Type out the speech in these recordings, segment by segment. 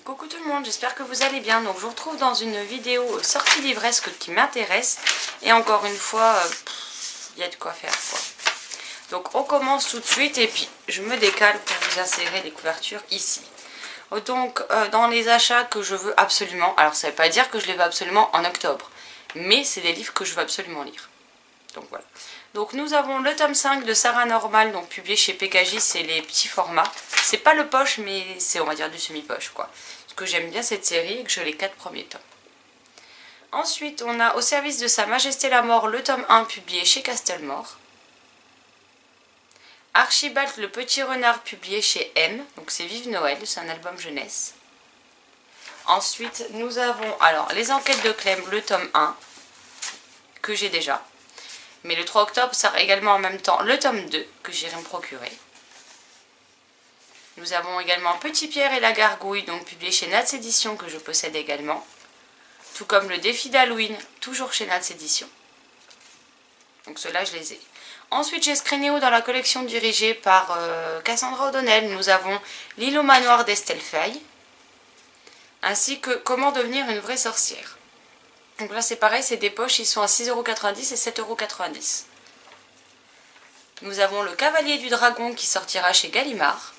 Coucou tout le monde, j'espère que vous allez bien. Donc je vous retrouve dans une vidéo sortie livresque qui m'intéresse. Et encore une fois, il y a de quoi faire quoi. Donc on commence tout de suite et puis je me décale pour vous insérer les couvertures ici. Donc dans les achats que je veux absolument, alors ça ne veut pas dire que je les veux absolument en octobre. Mais c'est des livres que je veux absolument lire. Donc voilà. Donc nous avons le tome 5 de Sarah Normal, donc publié chez PKJ, c'est les petits formats. C'est pas le poche, mais c'est on va dire du semi-poche quoi. Parce que j'aime bien cette série et que j'ai les 4 premiers tomes. Ensuite, on a Au service de Sa Majesté la Mort, le tome 1 publié chez Castelmore. Archibald le Petit Renard publié chez M, donc c'est Vive Noël, c'est un album jeunesse. Ensuite, nous avons alors Les Enquêtes de Clem, le tome 1, que j'ai déjà. Mais le 3 octobre sort également en même temps le tome 2 que j'irai me procurer. Nous avons également Petit Pierre et la Gargouille, donc publié chez Nats Éditions que je possède également. Tout comme le défi d'Halloween, toujours chez Nats Éditions. Donc ceux-là je les ai. Ensuite chez Scrénéo dans la collection dirigée par Cassandra O'Donnell, nous avons L'île au manoir d'Estelle Faye. Ainsi que Comment devenir une vraie sorcière. Donc là c'est pareil, c'est des poches, ils sont à 6,90€ et 7,90€. Nous avons Le Cavalier du Dragon qui sortira chez Gallimard.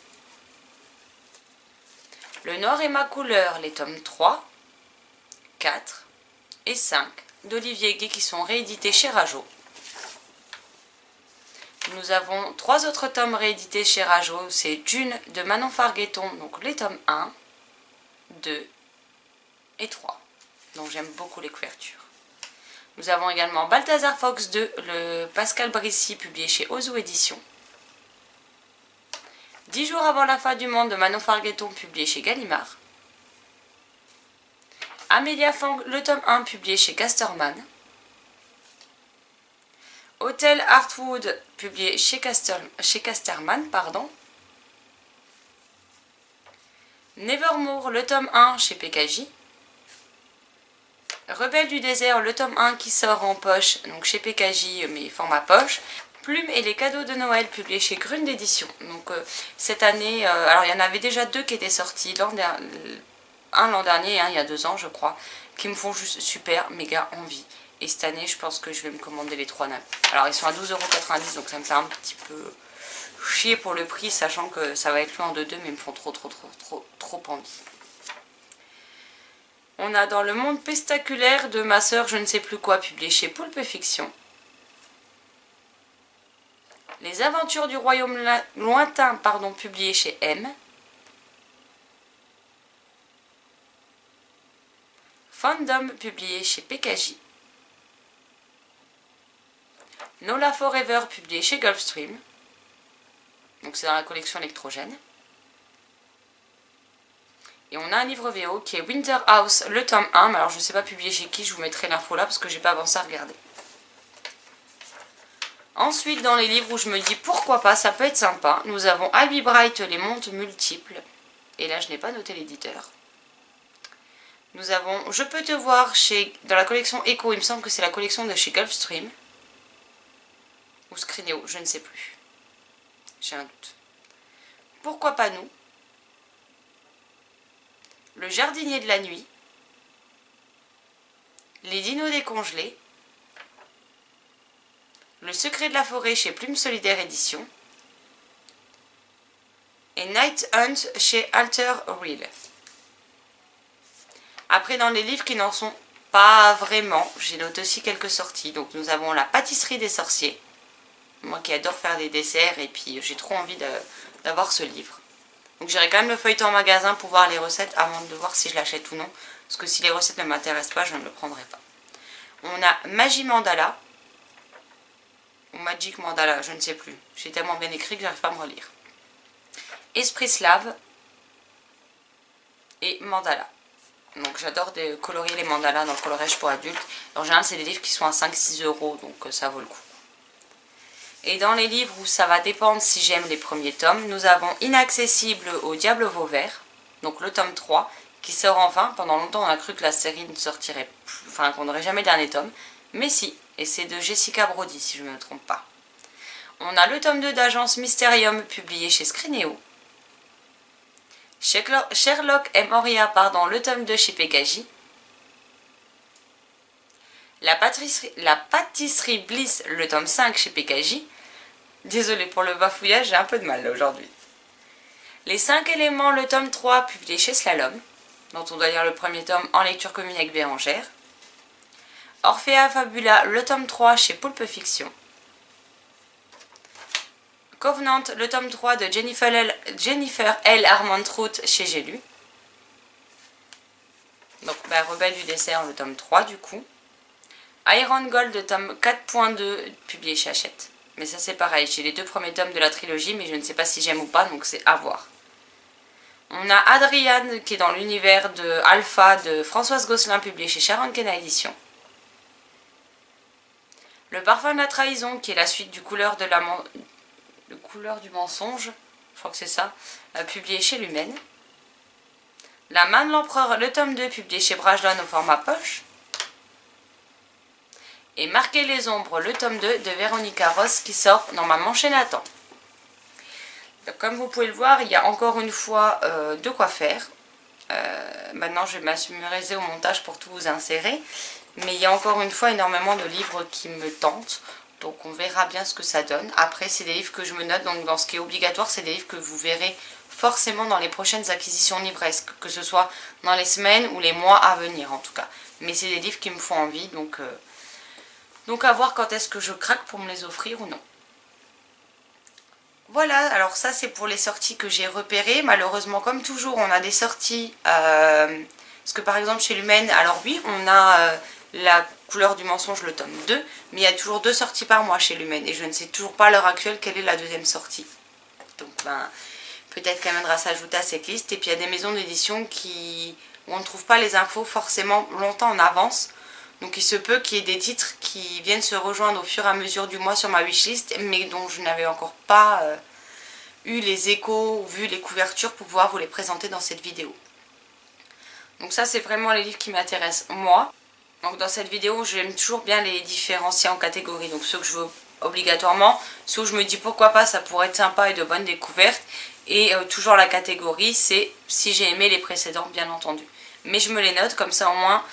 Le Noir et ma couleur, les tomes 3, 4 et 5 d'Olivier Gay qui sont réédités chez Rajo. Nous avons 3 autres tomes réédités chez Rajo, c'est Dune de Manon Fargueton, donc les tomes 1, 2 et 3. Donc j'aime beaucoup les couvertures. Nous avons également Balthazar Fox 2, le Pascal Brissy, publié chez Ozu Éditions. 10 jours avant la fin du monde de Manon Fargueton, publié chez Gallimard. Amélia Fang, le tome 1, publié chez Casterman. Hotel Heartwood, publié chez Casterman, pardon. Nevermore, le tome 1, chez PKJ. Rebelle du désert, le tome 1 qui sort en poche, donc chez PKJ, mais format poche. Plume et les cadeaux de Noël, publiés chez Grune d'édition. Donc cette année, alors il y en avait déjà 2 qui étaient sortis, un l'an dernier et un il y a 2 ans je crois, qui me font juste super, méga envie. Et cette année, je pense que je vais me commander les 3 nappes. Alors ils sont à 12,90€, donc ça me fait un petit peu chier pour le prix, sachant que ça va être lu en 2-2, mais ils me font trop envie. On a Dans le monde pestaculaire de ma sœur je ne sais plus quoi, publié chez Poulpe Fiction. Les aventures du royaume lointain, pardon, publié chez M. Fandom, publié chez PKJ. Nola Forever, publié chez Gulfstream. Donc c'est dans la collection électrogène. Et on a un livre VO qui est Winter House, le tome 1. Mais alors je ne sais pas publié chez qui, je vous mettrai l'info là parce que j'ai pas avancé à regarder. Ensuite, dans les livres où je me dis pourquoi pas, ça peut être sympa, nous avons Alby Bright, Les mondes multiples. Et là, je n'ai pas noté l'éditeur. Nous avons Je peux te voir dans la collection Echo, il me semble que c'est la collection de chez Gulfstream. Ou Scrineo, je ne sais plus. J'ai un doute. Pourquoi pas nous? Le jardinier de la nuit. Les dinos décongelés. Le secret de la forêt chez Plume Solidaire Édition. Et Night Hunt chez Alter Real. Après, dans les livres qui n'en sont pas vraiment, j'ai noté aussi quelques sorties. Donc nous avons La pâtisserie des sorciers. Moi qui adore faire des desserts et puis j'ai trop envie d'avoir ce livre. Donc j'irai quand même le feuilleter en magasin pour voir les recettes avant de voir si je l'achète ou non. Parce que si les recettes ne m'intéressent pas, je ne le prendrai pas. On a Magie Mandala. Ou Magic Mandala, je ne sais plus. J'ai tellement bien écrit que j'arrive pas à me relire. Esprit Slave. Et Mandala. Donc j'adore colorier les mandalas dans le coloriage pour adultes. En général, c'est des livres qui sont à 5-6€, donc ça vaut le coup. Et dans les livres où ça va dépendre si j'aime les premiers tomes, nous avons Inaccessible au Diable Vauvert, donc le tome 3, qui sort enfin. Pendant longtemps, on a cru que la série ne sortirait plus, enfin qu'on n'aurait jamais le dernier tome. Mais si, et c'est de Jessica Brody, si je ne me trompe pas. On a le tome 2 d'Agence Mysterium, publié chez Scrineo. Sherlock et Moria, pardon, le tome 2 chez PKJ. La pâtisserie Bliss, le tome 5 chez PKJ. Désolée pour le bafouillage, j'ai un peu de mal là aujourd'hui. Les 5 éléments, le tome 3, publié chez Slalom, dont on doit lire le premier tome en lecture commune avec Bérangère. Orphea Fabula, le tome 3 chez Poulpe Fiction. Covenant, le tome 3 de Jennifer L. Armentrout chez J'ai lu. Donc, Rebelle du dessert, le tome 3 du coup. Iron Gold, le tome 4.2, publié chez Hachette. Mais ça c'est pareil, j'ai les 2 premiers tomes de la trilogie, mais je ne sais pas si j'aime ou pas, donc c'est à voir. On a Adriane, qui est dans l'univers de Alpha de Françoise Gosselin, publié chez Sharon Kenna Édition. Le parfum de la trahison, qui est la suite du couleur du mensonge, je crois que c'est ça, publié chez Lumen. La main de l'empereur, le tome 2, publié chez Brajlon au format poche. Et Marquer les ombres, le tome 2 de Véronica Ross, qui sort normalement chez Nathan. Donc, comme vous pouvez le voir, il y a encore une fois de quoi faire. Maintenant, je vais m'assurer au montage pour tout vous insérer. Mais il y a encore une fois énormément de livres qui me tentent. Donc on verra bien ce que ça donne. Après, c'est des livres que je me note. Donc dans ce qui est obligatoire, c'est des livres que vous verrez forcément dans les prochaines acquisitions livresques. Que ce soit dans les semaines ou les mois à venir en tout cas. Mais c'est des livres qui me font envie. Donc à voir quand est-ce que je craque pour me les offrir ou non. Voilà, alors ça c'est pour les sorties que j'ai repérées. Malheureusement, comme toujours, on a des sorties... parce que par exemple chez Lumen, alors oui, on a... La couleur du mensonge, le tome 2, mais il y a toujours 2 sorties par mois chez Lumen et je ne sais toujours pas à l'heure actuelle quelle est la 2e sortie. Donc peut-être qu'elle viendra s'ajouter à cette liste. Et puis il y a des maisons d'édition où on ne trouve pas les infos forcément longtemps en avance. Donc il se peut qu'il y ait des titres qui viennent se rejoindre au fur et à mesure du mois sur ma wishlist, mais dont je n'avais encore pas eu les échos ou vu les couvertures pour pouvoir vous les présenter dans cette vidéo. Donc ça c'est vraiment les livres qui m'intéressent moi. Donc dans cette vidéo, j'aime toujours bien les différencier en catégories. Donc ceux que je veux obligatoirement, ceux où je me dis pourquoi pas, ça pourrait être sympa et de bonnes découvertes. Et toujours la catégorie, c'est si j'ai aimé les précédents, bien entendu. Mais je me les note, comme ça au moins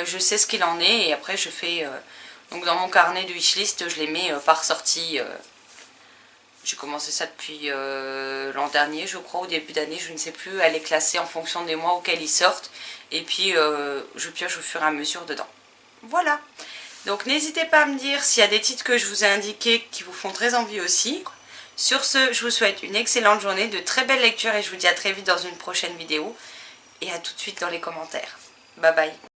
je sais ce qu'il en est. Et après je fais, donc dans mon carnet de wishlist, je les mets par sortie. J'ai commencé ça depuis l'an dernier, je crois, au début d'année, je ne sais plus, à les classer en fonction des mois auxquels ils sortent. Et puis je pioche au fur et à mesure dedans. Voilà. Donc n'hésitez pas à me dire s'il y a des titres que je vous ai indiqués qui vous font très envie aussi. Sur ce, je vous souhaite une excellente journée, de très belles lectures et je vous dis à très vite dans une prochaine vidéo. Et à tout de suite dans les commentaires. Bye bye.